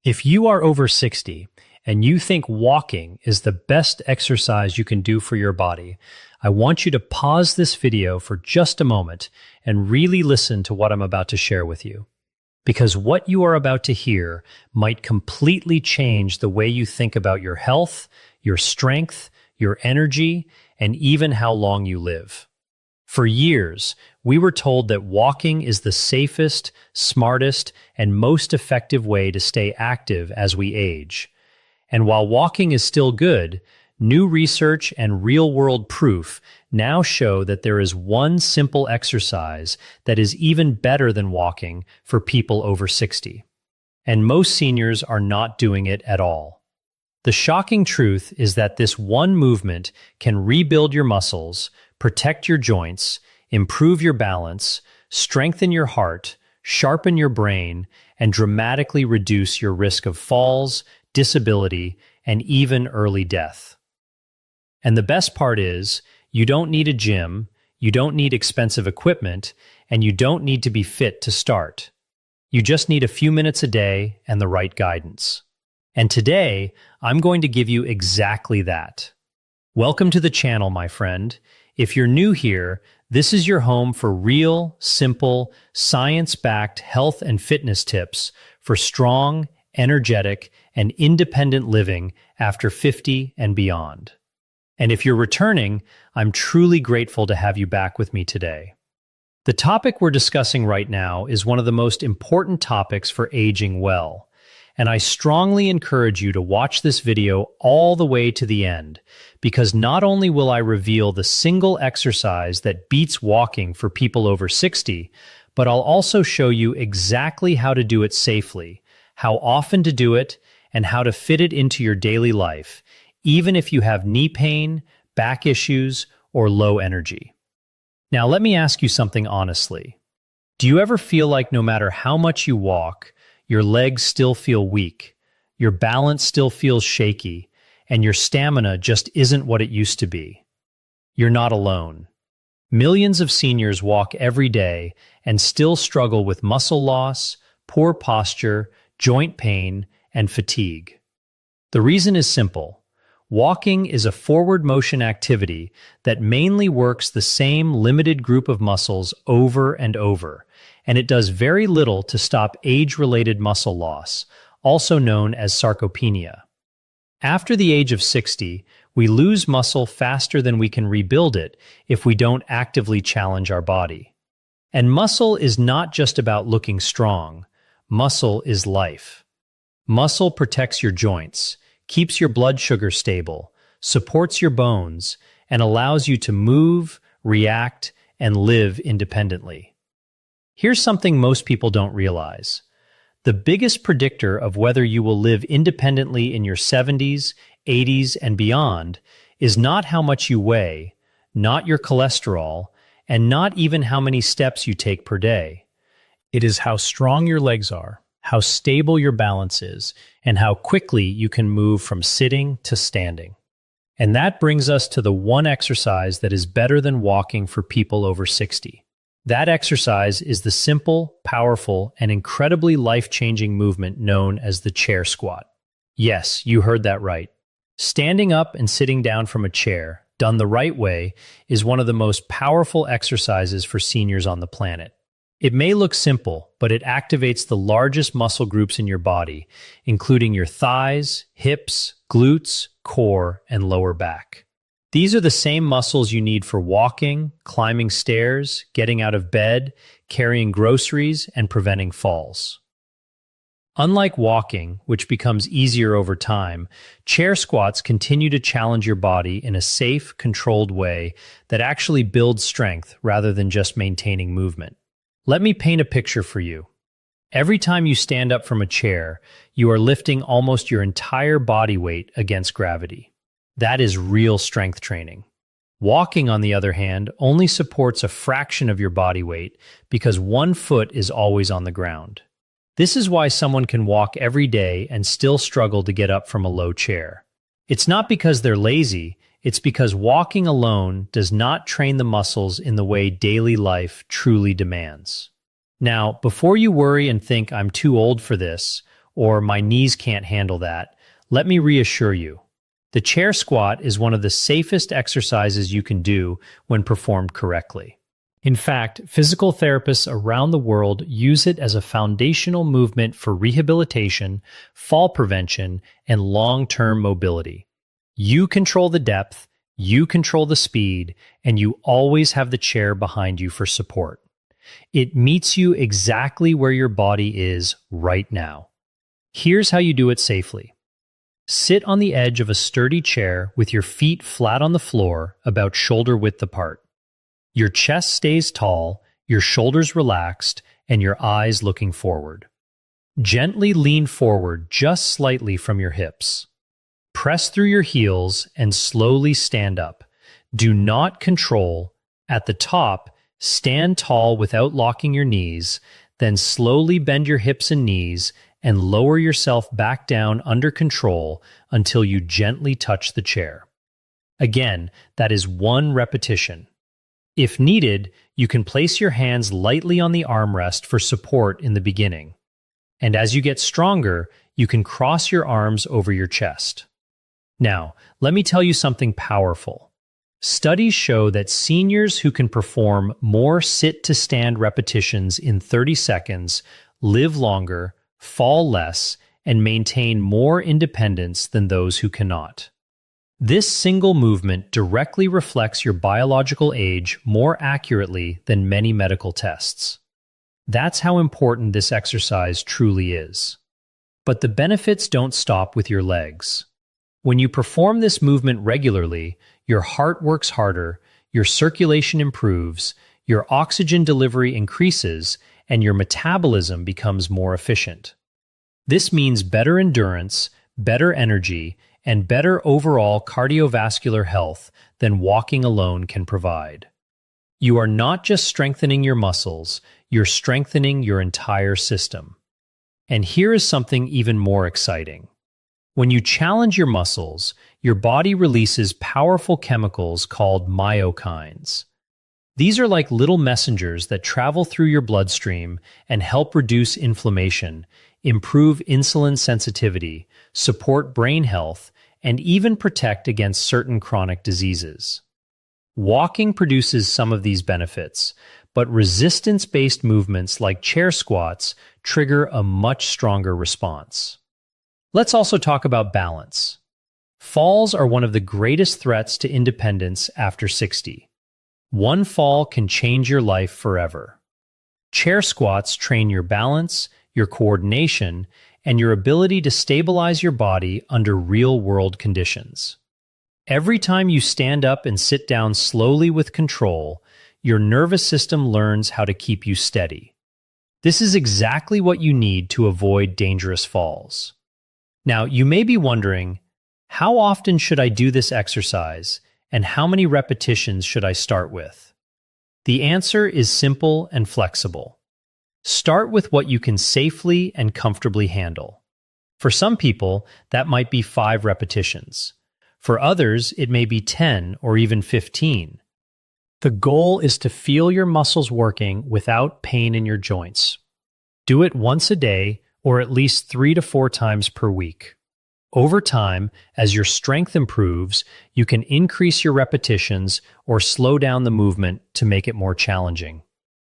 If you are over 60 and you think walking is the best exercise you can do for your body, I want you to pause this video for just a moment and really listen to what I'm about to share with you. Because what you are about to hear might completely change the way you think about your health, your strength, your energy, and even how long you live. For years, we were told that walking is the safest, smartest, and most effective way to stay active as we age. And while walking is still good, new research and real-world proof now show that there is one simple exercise that is even better than walking for people over 60. And most seniors are not doing it at all. The shocking truth is that this one movement can rebuild your muscles, protect your joints, improve your balance, strengthen your heart, sharpen your brain, and dramatically reduce your risk of falls, disability, and even early death. And the best part is, you don't need a gym, you don't need expensive equipment, and you don't need to be fit to start. You just need a few minutes a day and the right guidance. And today, I'm going to give you exactly that. Welcome to the channel, my friend. If you're new here, this is your home for real, simple, science-backed health and fitness tips for strong, energetic, and independent living after 50 and beyond. And if you're returning, I'm truly grateful to have you back with me today. The topic we're discussing right now is one of the most important topics for aging well. And I strongly encourage you to watch this video all the way to the end, because not only will I reveal the single exercise that beats walking for people over 60, but I'll also show you exactly how to do it safely, how often to do it, and how to fit it into your daily life, even if you have knee pain, back issues, or low energy. Now, let me ask you something honestly. Do you ever feel like no matter how much you walk, your legs still feel weak, your balance still feels shaky, and your stamina just isn't what it used to be? You're not alone. Millions of seniors walk every day and still struggle with muscle loss, poor posture, joint pain, and fatigue. The reason is simple. Walking is a forward motion activity that mainly works the same limited group of muscles over and over, and it does very little to stop age-related muscle loss, also known as sarcopenia. After the age of 60, we lose muscle faster than we can rebuild it if we don't actively challenge our body. And muscle is not just about looking strong. Muscle is life. Muscle protects your joints, keeps your blood sugar stable, supports your bones, and allows you to move, react, and live independently. Here's something most people don't realize. The biggest predictor of whether you will live independently in your 70s, 80s, and beyond is not how much you weigh, not your cholesterol, and not even how many steps you take per day. It is how strong your legs are, how stable your balance is, and how quickly you can move from sitting to standing. And that brings us to the one exercise that is better than walking for people over 60. That exercise is the simple, powerful, and incredibly life-changing movement known as the chair squat. Yes, you heard that right. Standing up and sitting down from a chair, done the right way, is one of the most powerful exercises for seniors on the planet. It may look simple, but it activates the largest muscle groups in your body, including your thighs, hips, glutes, core, and lower back. These are the same muscles you need for walking, climbing stairs, getting out of bed, carrying groceries, and preventing falls. Unlike walking, which becomes easier over time, chair squats continue to challenge your body in a safe, controlled way that actually builds strength rather than just maintaining movement. Let me paint a picture for you. Every time you stand up from a chair, you are lifting almost your entire body weight against gravity. That is real strength training. Walking, on the other hand, only supports a fraction of your body weight because one foot is always on the ground. This is why someone can walk every day and still struggle to get up from a low chair. It's not because they're lazy, it's because walking alone does not train the muscles in the way daily life truly demands. Now, before you worry and think I'm too old for this, or my knees can't handle that, let me reassure you. The chair squat is one of the safest exercises you can do when performed correctly. In fact, physical therapists around the world use it as a foundational movement for rehabilitation, fall prevention, and long-term mobility. You control the depth, you control the speed, and you always have the chair behind you for support. It meets you exactly where your body is right now. Here's how you do it safely. Sit on the edge of a sturdy chair with your feet flat on the floor, about shoulder width apart. Your chest stays tall, your shoulders relaxed, and your eyes looking forward. Gently lean forward just slightly from your hips. Press through your heels and slowly stand up. Do not control. At the top, stand tall without locking your knees, then slowly bend your hips and knees and lower yourself back down under control until you gently touch the chair. Again, that is 1 repetition. If needed, you can place your hands lightly on the armrest for support in the beginning. And as you get stronger, you can cross your arms over your chest. Now, let me tell you something powerful. Studies show that seniors who can perform more sit-to-stand repetitions in 30 seconds live longer, fall less, and maintain more independence than those who cannot. This single movement directly reflects your biological age more accurately than many medical tests. That's how important this exercise truly is. But the benefits don't stop with your legs. When you perform this movement regularly, your heart works harder, your circulation improves, your oxygen delivery increases, and your metabolism becomes more efficient. This means better endurance, better energy, and better overall cardiovascular health than walking alone can provide. You are not just strengthening your muscles, you're strengthening your entire system. And here is something even more exciting. When you challenge your muscles, your body releases powerful chemicals called myokines. These are like little messengers that travel through your bloodstream and help reduce inflammation, improve insulin sensitivity, support brain health, and even protect against certain chronic diseases. Walking produces some of these benefits, but resistance-based movements like chair squats trigger a much stronger response. Let's also talk about balance. Falls are one of the greatest threats to independence after 60. One fall can change your life forever. Chair squats train your balance, your coordination, and your ability to stabilize your body under real-world conditions. Every time you stand up and sit down slowly with control, your nervous system learns how to keep you steady. This is exactly what you need to avoid dangerous falls. Now, you may be wondering, how often should I do this exercise, and how many repetitions should I start with? The answer is simple and flexible. Start with what you can safely and comfortably handle. For some people, that might be 5 repetitions. For others, it may be 10 or even 15. The goal is to feel your muscles working without pain in your joints. Do it once a day or at least 3 to 4 times per week. Over time, as your strength improves, you can increase your repetitions or slow down the movement to make it more challenging.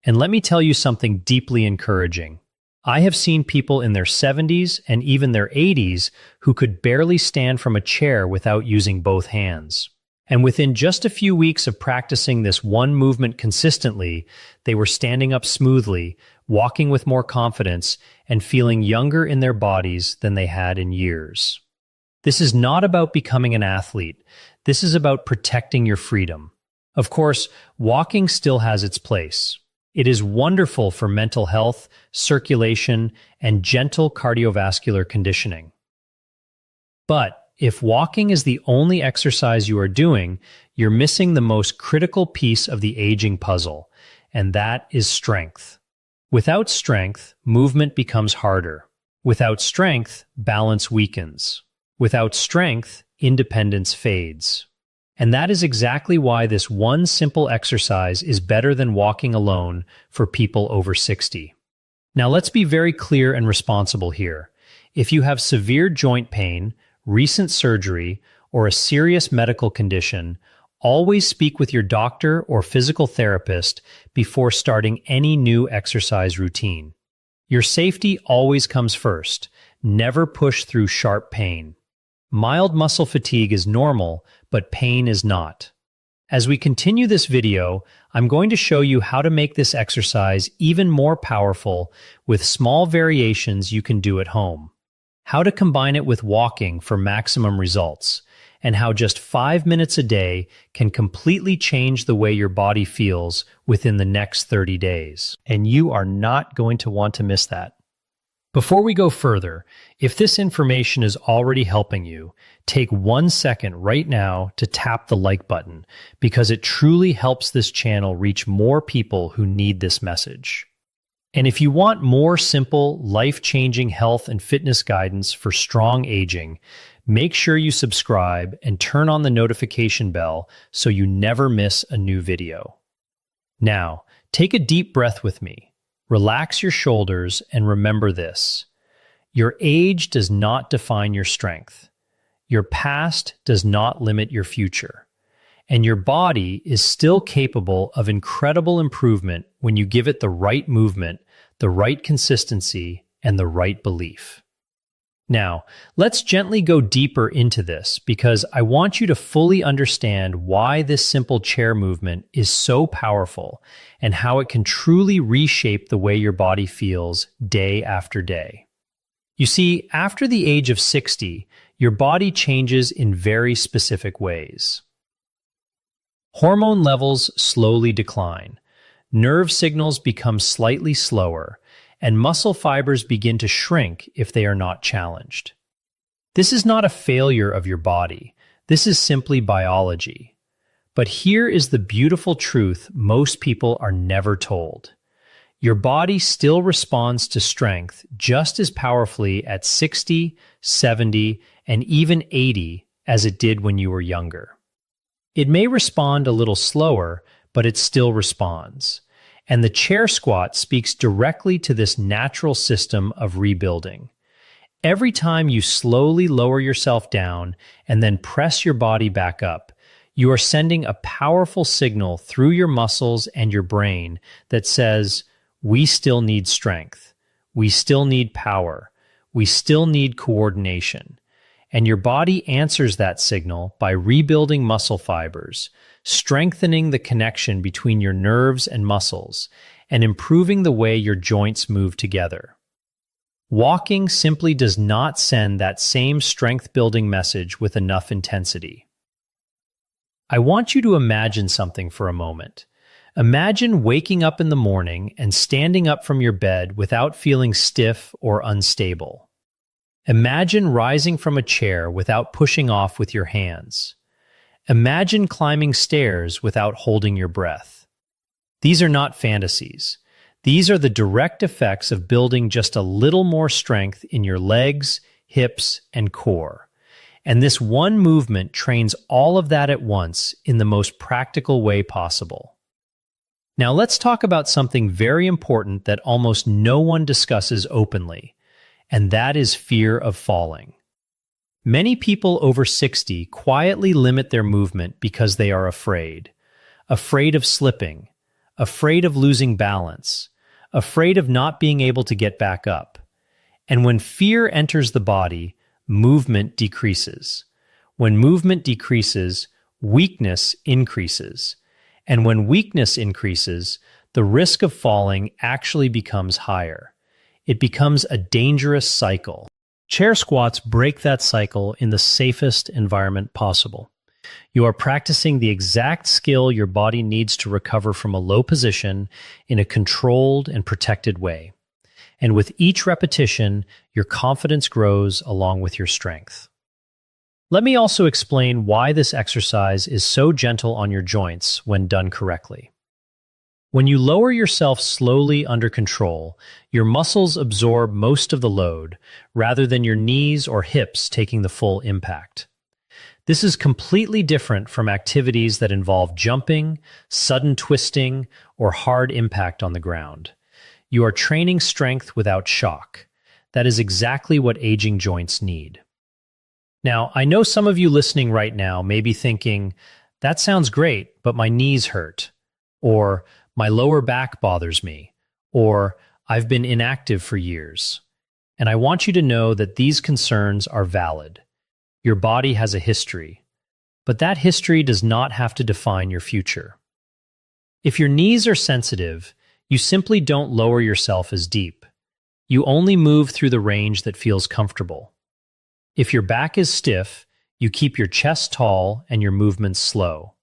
And let me tell you something deeply encouraging. I have seen people in their 70s and even their 80s who could barely stand from a chair without using both hands. And within just a few weeks of practicing this one movement consistently, they were standing up smoothly, walking with more confidence, and feeling younger in their bodies than they had in years. This is not about becoming an athlete. This is about protecting your freedom. Of course, walking still has its place. It is wonderful for mental health, circulation, and gentle cardiovascular conditioning. But if walking is the only exercise you are doing, you're missing the most critical piece of the aging puzzle, and that is strength. Without strength, movement becomes harder. Without strength, balance weakens. Without strength, independence fades. And that is exactly why this one simple exercise is better than walking alone for people over 60. Now let's be very clear and responsible here. If you have severe joint pain, recent surgery, or a serious medical condition, always speak with your doctor or physical therapist before starting any new exercise routine. Your safety always comes first. Never push through sharp pain. Mild muscle fatigue is normal, but pain is not. As we continue this video, I'm going to show you how to make this exercise even more powerful with small variations you can do at home. How to combine it with walking for maximum results, and how just 5 minutes a day can completely change the way your body feels within the next 30 days. And you are not going to want to miss that. Before we go further, if this information is already helping you, take 1 second right now to tap the like button, because it truly helps this channel reach more people who need this message. And if you want more simple, life-changing health and fitness guidance for strong aging, make sure you subscribe and turn on the notification bell so you never miss a new video. Now, take a deep breath with me. Relax your shoulders and remember this. Your age does not define your strength. Your past does not limit your future. And your body is still capable of incredible improvement when you give it the right movement, the right consistency, and the right belief. Now, let's gently go deeper into this because I want you to fully understand why this simple chair movement is so powerful and how it can truly reshape the way your body feels day after day. You see, after the age of 60, your body changes in very specific ways. Hormone levels slowly decline, nerve signals become slightly slower, and muscle fibers begin to shrink if they are not challenged. This is not a failure of your body. This is simply biology. But here is the beautiful truth most people are never told. Your body still responds to strength just as powerfully at 60, 70, and even 80 as it did when you were younger. It may respond a little slower, but it still responds. And the chair squat speaks directly to this natural system of rebuilding. Every time you slowly lower yourself down and then press your body back up, you are sending a powerful signal through your muscles and your brain that says, we still need strength, we still need power, we still need coordination. And your body answers that signal by rebuilding muscle fibers, strengthening the connection between your nerves and muscles, and improving the way your joints move together. Walking simply does not send that same strength-building message with enough intensity. I want you to imagine something for a moment. Imagine waking up in the morning and standing up from your bed without feeling stiff or unstable. Imagine rising from a chair without pushing off with your hands. Imagine climbing stairs without holding your breath. These are not fantasies. These are the direct effects of building just a little more strength in your legs, hips, and core. And this one movement trains all of that at once in the most practical way possible. Now let's talk about something very important that almost no one discusses openly, and that is fear of falling. Many people over 60 quietly limit their movement because they are afraid. Afraid of slipping, afraid of losing balance, afraid of not being able to get back up. And when fear enters the body, movement decreases. When movement decreases, weakness increases. And when weakness increases, the risk of falling actually becomes higher. It becomes a dangerous cycle. Chair squats break that cycle in the safest environment possible. You are practicing the exact skill your body needs to recover from a low position in a controlled and protected way. And with each repetition, your confidence grows along with your strength. Let me also explain why this exercise is so gentle on your joints when done correctly. When you lower yourself slowly under control, your muscles absorb most of the load, rather than your knees or hips taking the full impact. This is completely different from activities that involve jumping, sudden twisting, or hard impact on the ground. You are training strength without shock. That is exactly what aging joints need. Now, I know some of you listening right now may be thinking, that sounds great, but my knees hurt, or my lower back bothers me, or I've been inactive for years. And I want you to know that these concerns are valid. Your body has a history, but that history does not have to define your future. If your knees are sensitive, you simply don't lower yourself as deep. You only move through the range that feels comfortable. If your back is stiff, you keep your chest tall and your movements slow.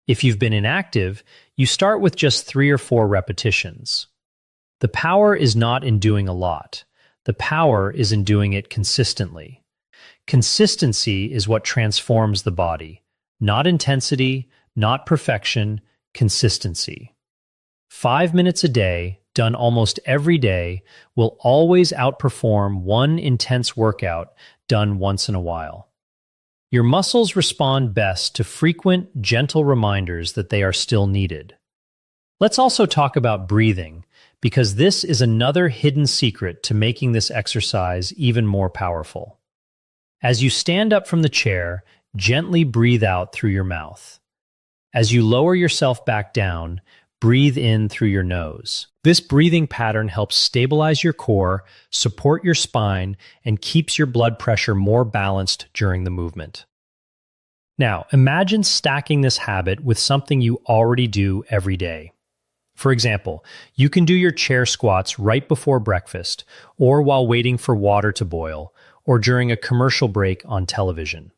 If you've been inactive, you start with just 3 or 4 repetitions. The power is not in doing a lot. The power is in doing it consistently. Consistency is what transforms the body. Not intensity, not perfection, consistency. 5 minutes a day, done almost every day, will always outperform one intense workout done once in a while. Your muscles respond best to frequent, gentle reminders that they are still needed. Let's also talk about breathing, because this is another hidden secret to making this exercise even more powerful. As you stand up from the chair, gently breathe out through your mouth. As you lower yourself back down, breathe in through your nose. This breathing pattern helps stabilize your core, support your spine, and keeps your blood pressure more balanced during the movement. Now, imagine stacking this habit with something you already do every day. For example, you can do your chair squats right before breakfast, or while waiting for water to boil, or during a commercial break on television.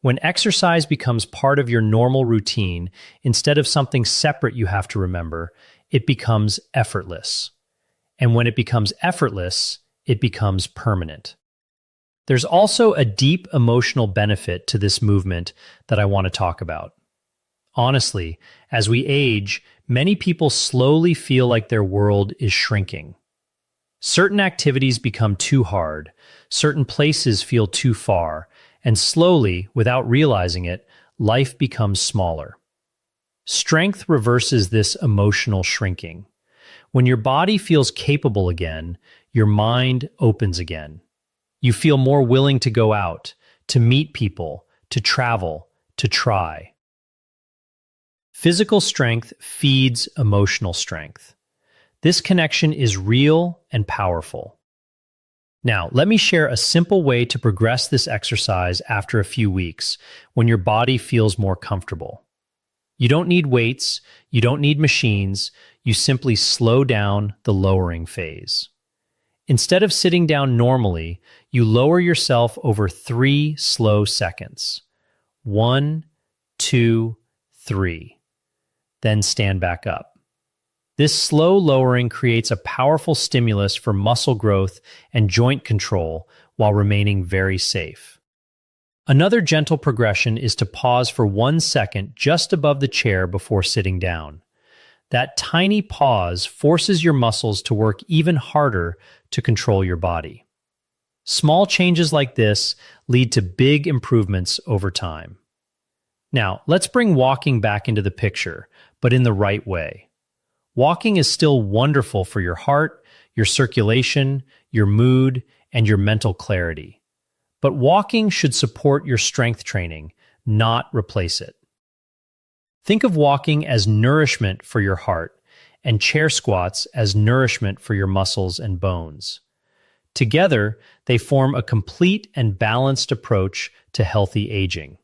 When exercise becomes part of your normal routine, instead of something separate you have to remember, it becomes effortless. And when it becomes effortless, it becomes permanent. There's also a deep emotional benefit to this movement that I want to talk about. Honestly, as we age, many people slowly feel like their world is shrinking. Certain activities become too hard, certain places feel too far, and slowly, without realizing it, life becomes smaller. Strength reverses this emotional shrinking. When your body feels capable again, your mind opens again. You feel more willing to go out, to meet people, to travel, to try. Physical strength feeds emotional strength. This connection is real and powerful. Now, let me share a simple way to progress this exercise after a few weeks, when your body feels more comfortable. You don't need weights, you don't need machines, you simply slow down the lowering phase. Instead of sitting down normally, you lower yourself over 3 slow seconds. 1, 2, 3. Then stand back up. This slow lowering creates a powerful stimulus for muscle growth and joint control while remaining very safe. Another gentle progression is to pause for 1 second just above the chair before sitting down. That tiny pause forces your muscles to work even harder to control your body. Small changes like this lead to big improvements over time. Now, let's bring walking back into the picture, but in the right way. Walking is still wonderful for your heart, your circulation, your mood, and your mental clarity. But walking should support your strength training, not replace it. Think of walking as nourishment for your heart, and chair squats as nourishment for your muscles and bones. Together, they form a complete and balanced approach to healthy aging.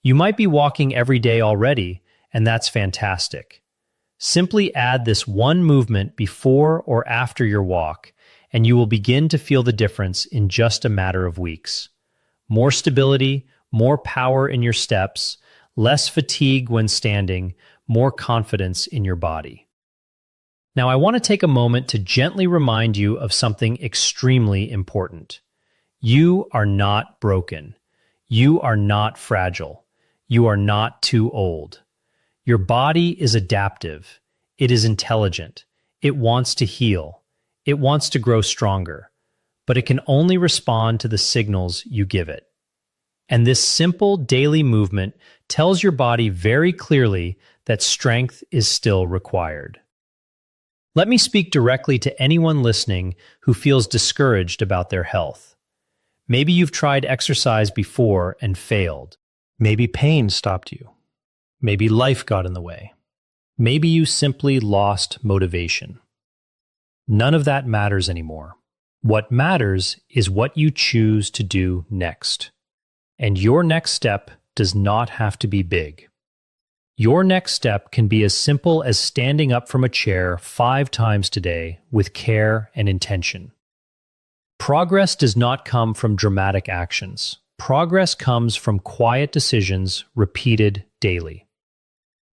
You might be walking every day already, and that's fantastic. Simply add this one movement before or after your walk, and you will begin to feel the difference in just a matter of weeks. More stability, more power in your steps, less fatigue when standing, more confidence in your body. Now, I want to take a moment to gently remind you of something extremely important. You are not broken. You are not fragile. You are not too old. Your body is adaptive. It is intelligent. It wants to heal. It wants to grow stronger. But it can only respond to the signals you give it. And this simple daily movement tells your body very clearly that strength is still required. Let me speak directly to anyone listening who feels discouraged about their health. Maybe you've tried exercise before and failed. Maybe pain stopped you. Maybe life got in the way. Maybe you simply lost motivation. None of that matters anymore. What matters is what you choose to do next. And your next step does not have to be big. Your next step can be as simple as standing up from a chair 5 times today with care and intention. Progress does not come from dramatic actions. Progress comes from quiet decisions repeated daily.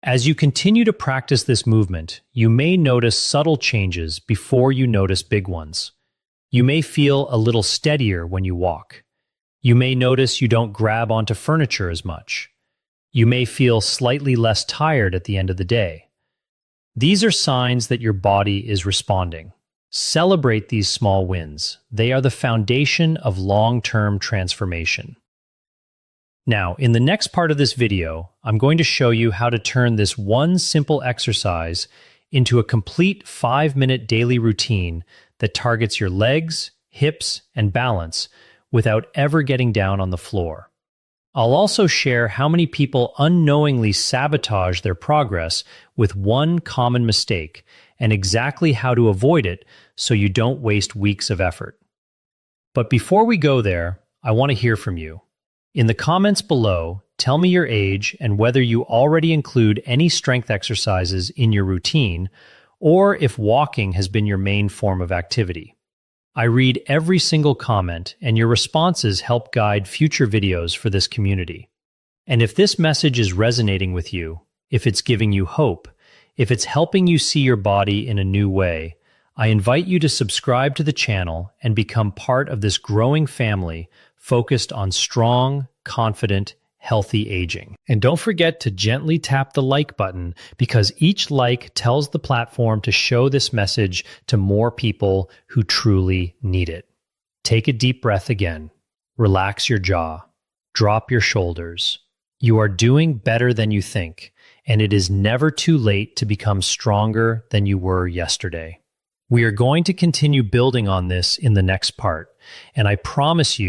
As you continue to practice this movement, you may notice subtle changes before you notice big ones. You may feel a little steadier when you walk. You may notice you don't grab onto furniture as much. You may feel slightly less tired at the end of the day. These are signs that your body is responding. Celebrate these small wins. They are the foundation of long-term transformation. Now, in the next part of this video, I'm going to show you how to turn this one simple exercise into a complete 5-minute daily routine that targets your legs, hips, and balance without ever getting down on the floor. I'll also share how many people unknowingly sabotage their progress with one common mistake and exactly how to avoid it so you don't waste weeks of effort. But before we go there, I want to hear from you. In the comments below, tell me your age and whether you already include any strength exercises in your routine, or if walking has been your main form of activity. I read every single comment, and your responses help guide future videos for this community. And if this message is resonating with you, if it's giving you hope, if it's helping you see your body in a new way, I invite you to subscribe to the channel and become part of this growing family focused on strong, confident, healthy aging. And don't forget to gently tap the like button, because each like tells the platform to show this message to more people who truly need it. Take a deep breath again. Relax your jaw. Drop your shoulders. You are doing better than you think, and it is never too late to become stronger than you were yesterday. We are going to continue building on this in the next part, and I promise you